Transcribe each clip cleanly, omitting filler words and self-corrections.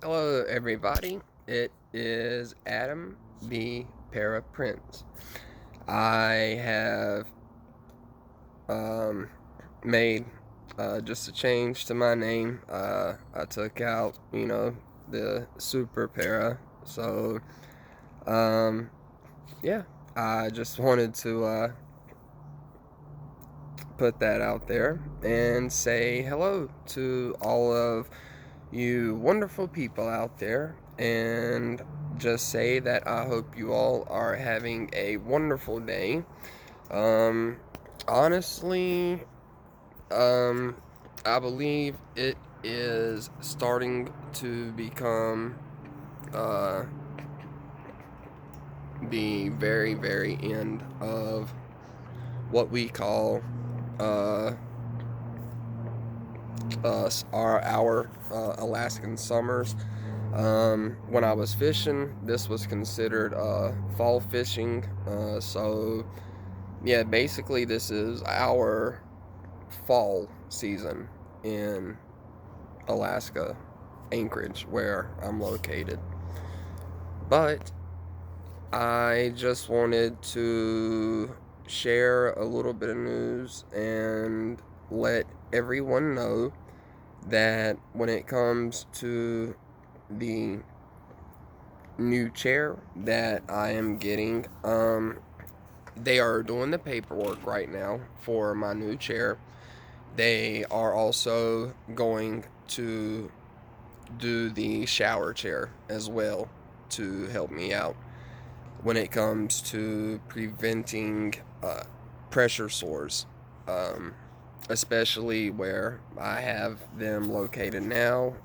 Hello, everybody. It is Adam the Para Prince. I have um, made just a change to my name. I took out, the Super Para. So, um, yeah, I just wanted to put that out there and say hello to all of you wonderful people out there, and just say that I hope you all are having a wonderful day. Um, honestly, um, I believe it is starting to become uh, the very, very end of what we call uh, our Alaskan summers. When I was fishing, this was considered fall fishing. So, yeah, basically, this is our fall season in Alaska, Anchorage, where I'm located. But I just wanted to share a little bit of news and let everyone know that when it comes to the new chair that I am getting, they are doing the paperwork right now for my new chair. They are also going to do the shower chair as well to help me out when it comes to preventing pressure sores, um, especially where I have them located now,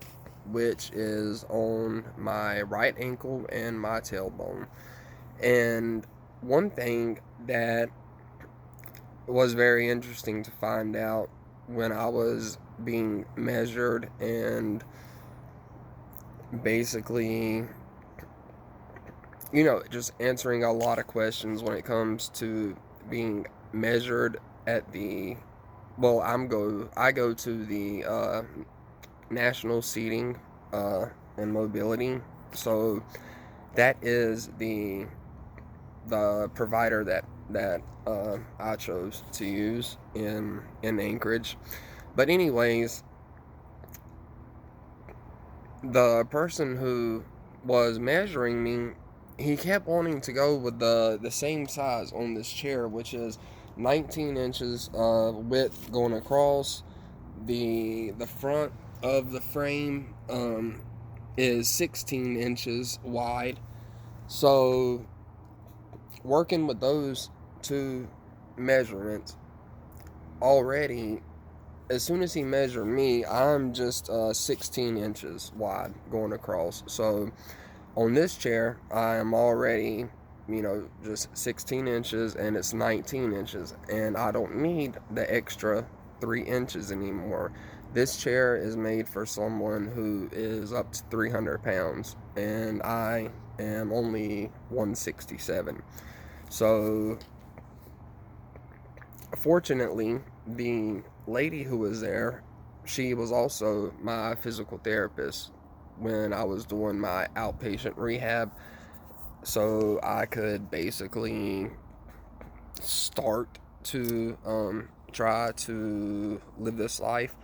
which is on my right ankle and my tailbone. And one thing that was very interesting to find out when I was being measured and basically, just answering a lot of questions when it comes to being measured at the I go to the national seating and mobility. So that is the provider that I chose to use in Anchorage. But anyways, the person who was measuring me, he kept wanting to go with the same size on this chair, which is 19 inches width going across. The front of the frame is 16 inches wide. So working with those two measurements already, as soon as he measured me, I'm just 16 inches wide going across. So on this chair, I am already, just 16 inches, and it's 19 inches, and I don't need the extra 3 inches anymore. This chair is made for someone who is up to 300 pounds, and I am only 167. So fortunately, the lady who was there, she was also my physical therapist when I was doing my outpatient rehab. So I could basically start to try to live this life.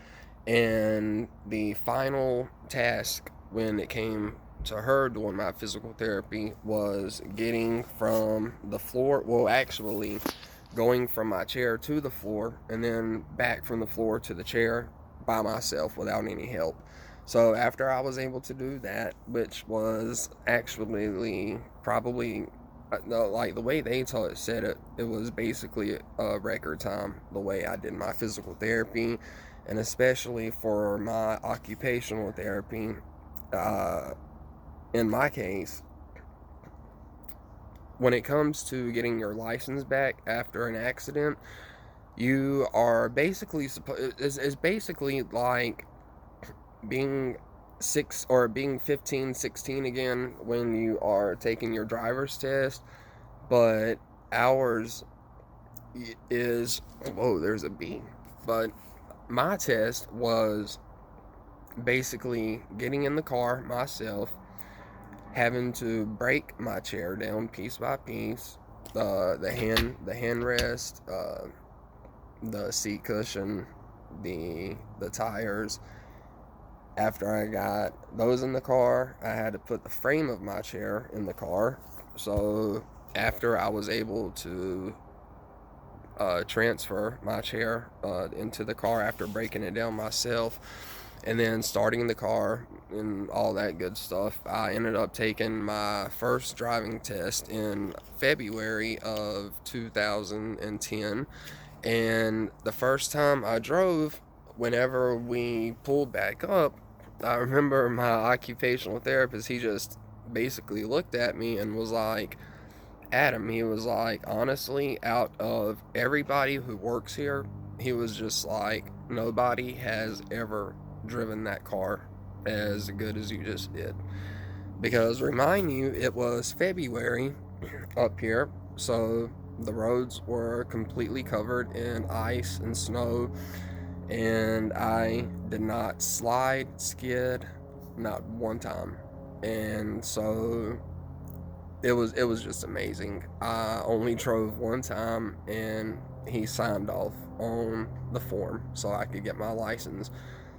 And the final task when it came to her doing my physical therapy was getting from the floor, well, actually, going from my chair to the floor and then back from the floor to the chair by myself without any help. So after I was able to do that, which was actually probably no, like the way they said it, it was basically a record time the way I did my physical therapy, and especially for my occupational therapy. Uh, in my case, when it comes to getting your license back after an accident, you are basically supposed is basically like being being 15, 16 again when you are taking your driver's test, but ours is, whoa, there's a B. But my test was basically getting in the car myself, having to break my chair down piece by piece, the handrest, the seat cushion, the tires. After I got those in the car, I had to put the frame of my chair in the car. So after I was able to transfer my chair into the car after breaking it down myself and then starting the car and all that good stuff, I ended up taking my first driving test in February of 2010. And the first time I drove, whenever we pulled back up, I remember my occupational therapist, he just basically looked at me and was like, Adam, he was like, honestly, out of everybody who works here, he was just like, nobody has ever driven that car as good as you just did. Because remind you, it was February up here, so the roads were completely covered in ice and snow, and I did not slide, skid, not one time. And so it was just amazing. I only drove one time, and he signed off on the form so I could get my license.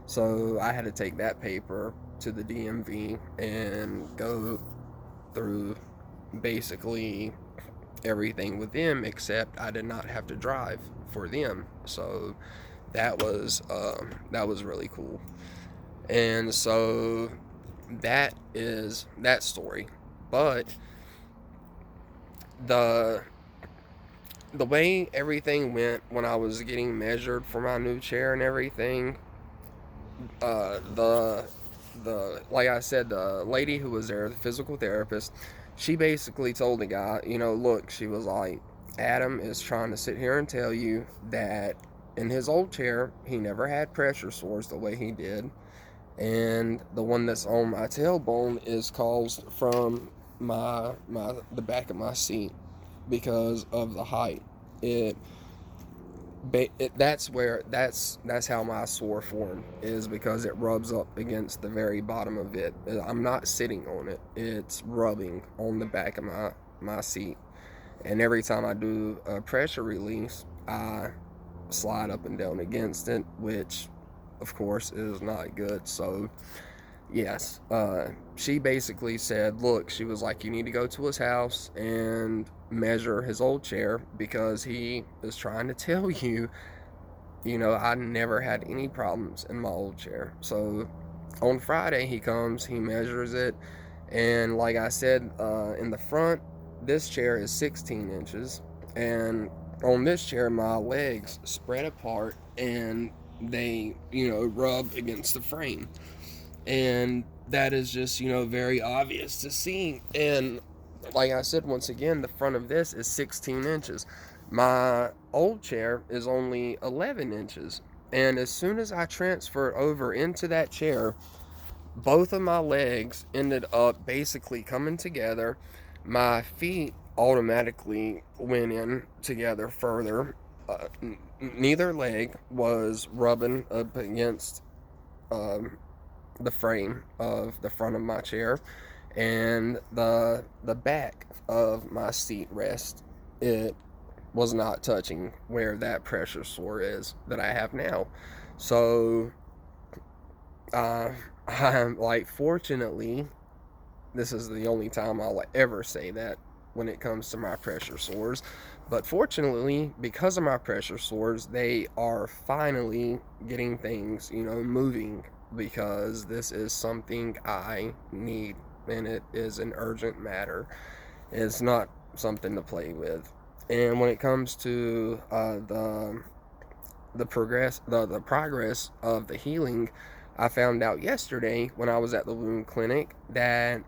So I had to take that paper to the DMV and go through basically everything with them, except I did not have to drive for them. So that was really cool. And so that is that story. But the the way everything went when I was getting measured for my new chair and everything, the like I said, the lady who was there, the physical therapist, she basically told the guy, look, she was like, Adam is trying to sit here and tell you that in his old chair he never had pressure sores the way he did, and the one that's on my tailbone is caused from my the back of my seat because of the height. It that's how my sore form is, because it rubs up against the very bottom of it. I'm not sitting on it, it's rubbing on the back of my seat, and every time I do a pressure release, I slide up and down against it, which of course is not good. So yes, she basically said, look, she was like, you need to go to his house and measure his old chair, because he is trying to tell you, I never had any problems in my old chair. So on Friday, he comes, he measures it, and like I said, in the front, this chair is 16 inches, and on this chair, my legs spread apart and they, rub against the frame. And that is just, very obvious to see. And like I said, once again, the front of this is 16 inches. My old chair is only 11 inches. And as soon as I transferred over into that chair, both of my legs ended up basically coming together. My feet automatically went in together further. Neither leg was rubbing up against the frame of the front of my chair, and the back of my seat rest, it was not touching where that pressure sore is that I have now. So uh, I'm like, fortunately, this is the only time I'll ever say that when it comes to my pressure sores. But fortunately, because of my pressure sores, they are finally getting things, moving, because this is something I need, and it is an urgent matter. It's not something to play with. And when it comes to the progress of the healing, I found out yesterday when I was at the wound clinic that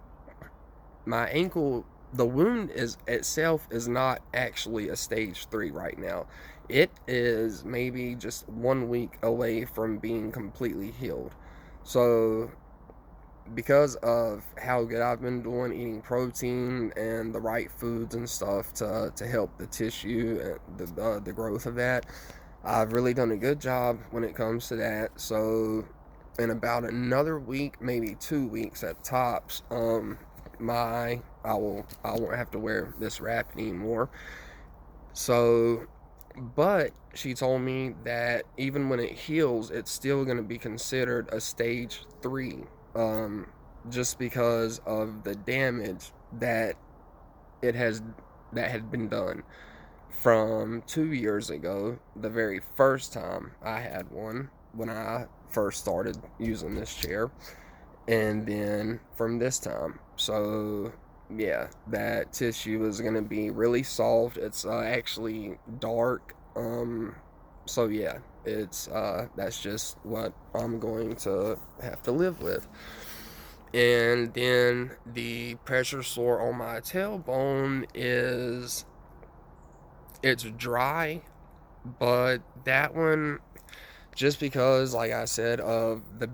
my ankle, the wound is itself is not actually a stage 3 right now. It is maybe just 1 week away from being completely healed. So because of how good I've been doing, eating protein and the right foods and stuff to help the tissue and the growth of that, I've really done a good job when it comes to that. So in about another week, maybe 2 weeks at tops, I won't have to wear this wrap anymore. So, but she told me that even when it heals, it's still going to be considered a stage 3, just because of the damage that it has that had been done from 2 years ago, the very first time I had one when I first started using this chair, and then from this time. So yeah, that tissue is going to be really soft. It's actually dark. So yeah, it's that's just what I'm going to have to live with. And then the pressure sore on my tailbone is, it's dry, but that one, just because, like I said, of the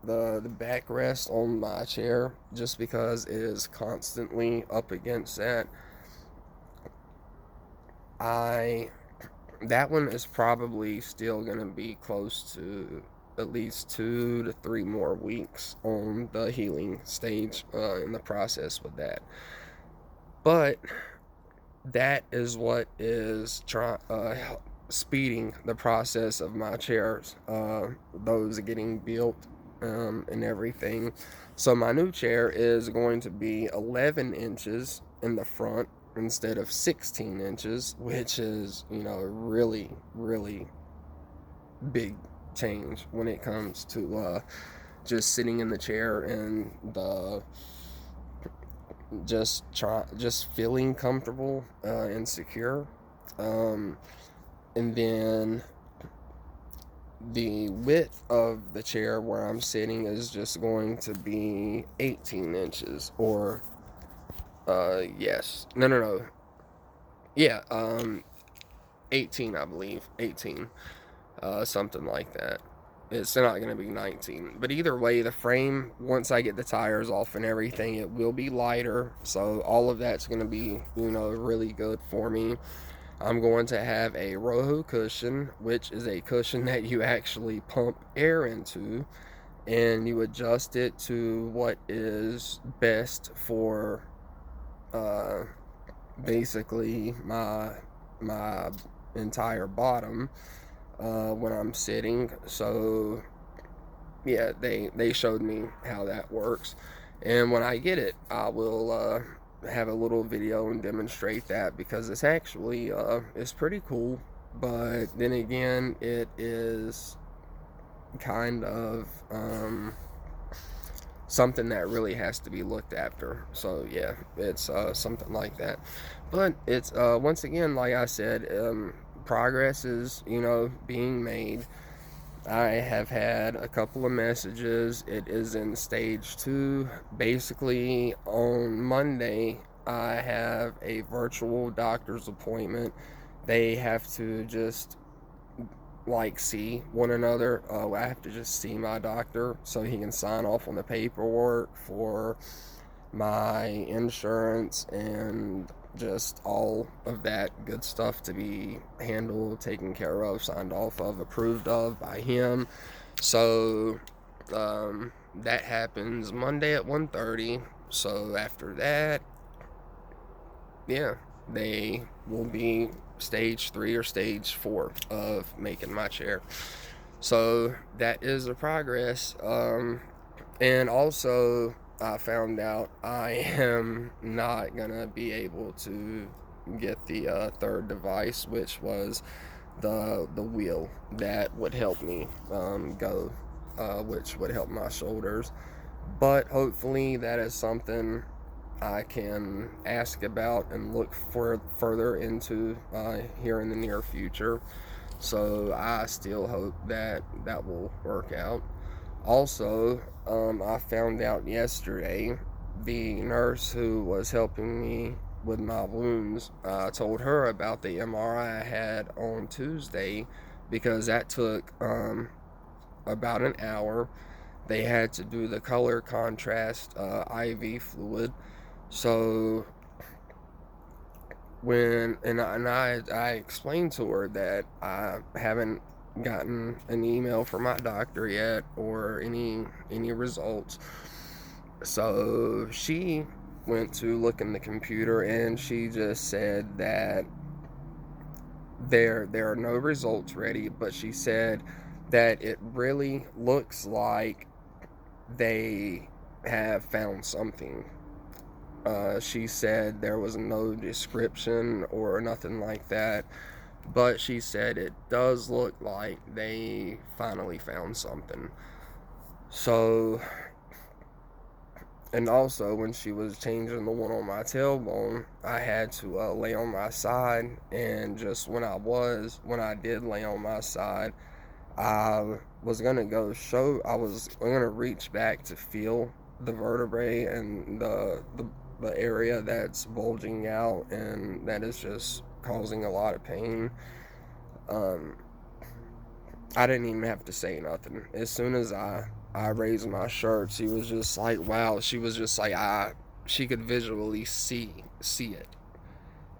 backrest on my chair, just because it is constantly up against that, I that one is probably still gonna be close to at least 2 to 3 more weeks on the healing stage, in the process with that. But that is what is speeding the process of my chairs, those getting built, and everything. So my new chair is going to be 11 inches in the front instead of 16 inches, which is, really, really big change when it comes to just sitting in the chair and just feeling comfortable and secure. And then the width of the chair where I'm sitting is just going to be 18 inches, or yes, no, yeah, 18, I believe, 18, something like that. It's not going to be 19, but either way, the frame, once I get the tires off and everything, it will be lighter, so all of that's going to be, really good for me. I'm going to have a Rohu cushion, which is a cushion that you actually pump air into, and you adjust it to what is best for uh, basically my entire bottom when I'm sitting. So yeah, they showed me how that works, and when I get it, I will have a little video and demonstrate that, because it's actually it's pretty cool. But then again, it is kind of something that really has to be looked after. So yeah, it's something like that. But it's once again, like I said, progress is, being made. I have had a couple of messages. It is in stage 2. Basically, on Monday, I have a virtual doctor's appointment. They have to just see one another. I have to just see my doctor so he can sign off on the paperwork for my insurance and just all of that good stuff to be handled, taken care of, signed off of, approved of by him. So that happens Monday at 1:30. So after that, yeah, they will be stage 3 or stage 4 of making my chair. So that is the progress. And also, I found out I am not gonna be able to get the third device, which was the wheel that would help me go, which would help my shoulders. But hopefully, that is something I can ask about and look for further into here in the near future. So I still hope that that will work out. Also, I found out yesterday, the nurse who was helping me with my wounds, told her about the MRI I had on Tuesday, because that took about an hour. They had to do the color contrast IV fluid. So I explained to her that I haven't gotten an email from my doctor yet or any results. So she went to look in the computer and she just said that there are no results ready, but she said that it really looks like they have found something. She said there was no description or nothing like that, but she said it does look like they finally found something. So, and also when she was changing the one on my tailbone, I had to lay on my side, and just when I did lay on my side, I was gonna reach back to feel the vertebrae and the area that's bulging out and that is just causing a lot of pain. Um, I didn't even have to say nothing. As soon as I raised my shirt, she was just like, wow. She was just like, she could visually see it,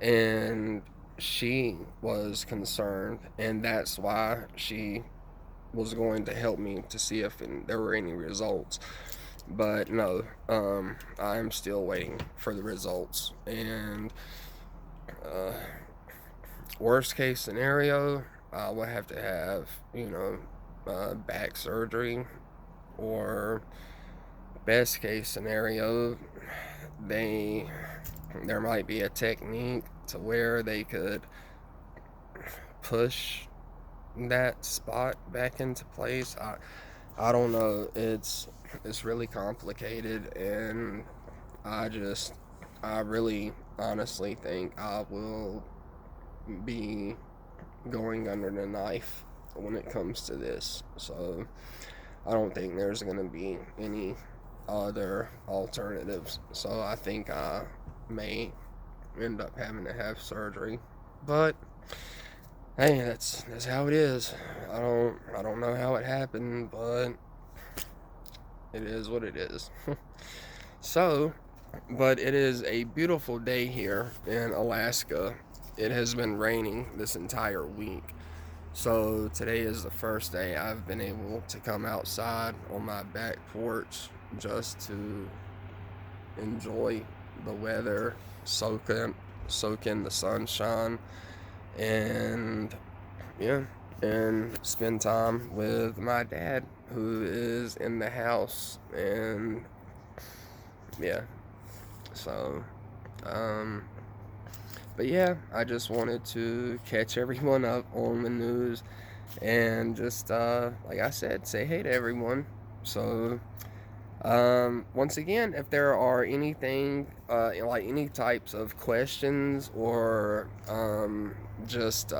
and she was concerned, and that's why she was going to help me to see if there were any results. But no, I'm still waiting for the results. And uh, worst case scenario, I will have to have, back surgery. Or best case scenario, there might be a technique to where they could push that spot back into place. I don't know. It's really complicated, and I really honestly think I will be going under the knife when it comes to this. So I don't think there's going to be any other alternatives. So I think I may end up having to have surgery. But hey, that's how it is. I don't know how it happened, but it is what it is. So, but it is a beautiful day here in Alaska. It has been raining this entire week. So today is the first day I've been able to come outside on my back porch just to enjoy the weather, soak in the sunshine, and yeah, and spend time with my dad, who is in the house. And yeah, so but yeah, I just wanted to catch everyone up on the news and just like I said, say hey to everyone. So once again, if there are anything like any types of questions or just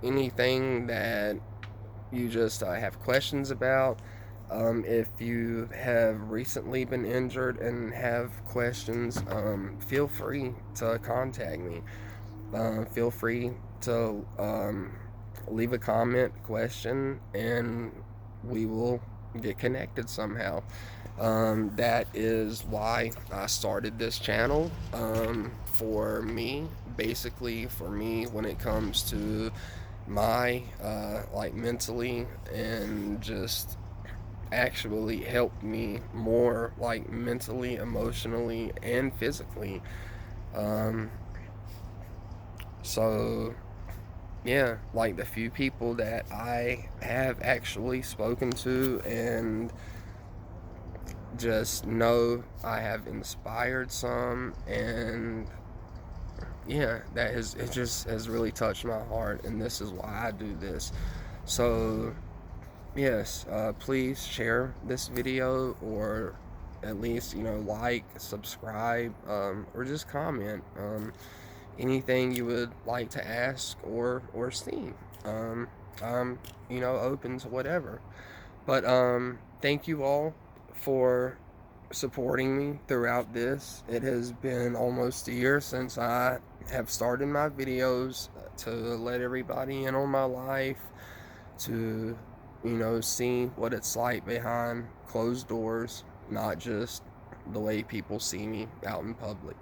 anything that you just have questions about, if you have recently been injured and have questions, feel free to contact me. Feel free to leave a comment, question, and we will get connected somehow. That is why I started this channel. For me, basically, for me, when it comes to my like mentally, and just actually helped me more like mentally, emotionally, and physically. Um, so yeah, like the few people that I have actually spoken to and just know I have inspired some, and yeah, it just has really touched my heart, and this is why I do this. So yes, please share this video, or at least like, subscribe, or just comment anything you would like to ask or see. um I'm open to whatever. But thank you all for supporting me throughout this. It has been almost a year since I have started my videos, to let everybody in on my life, to see what it's like behind closed doors, not just the way people see me out in public.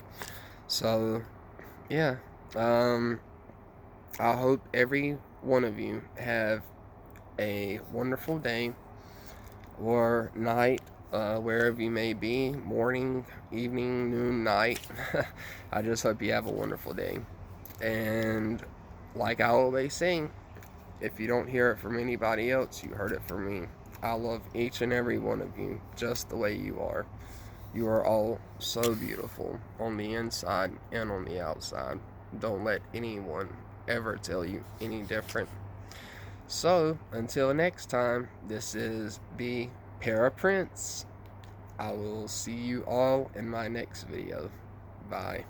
So yeah, I hope every one of you have a wonderful day or night, wherever you may be, morning, evening, noon, night. I just hope you have a wonderful day. And like I always say, if you don't hear it from anybody else, you heard it from me. I love each and every one of you just the way you are. You are all so beautiful on the inside and on the outside. Don't let anyone ever tell you any different. So, until next time, this is the Para Prince. I will see you all in my next video. Bye.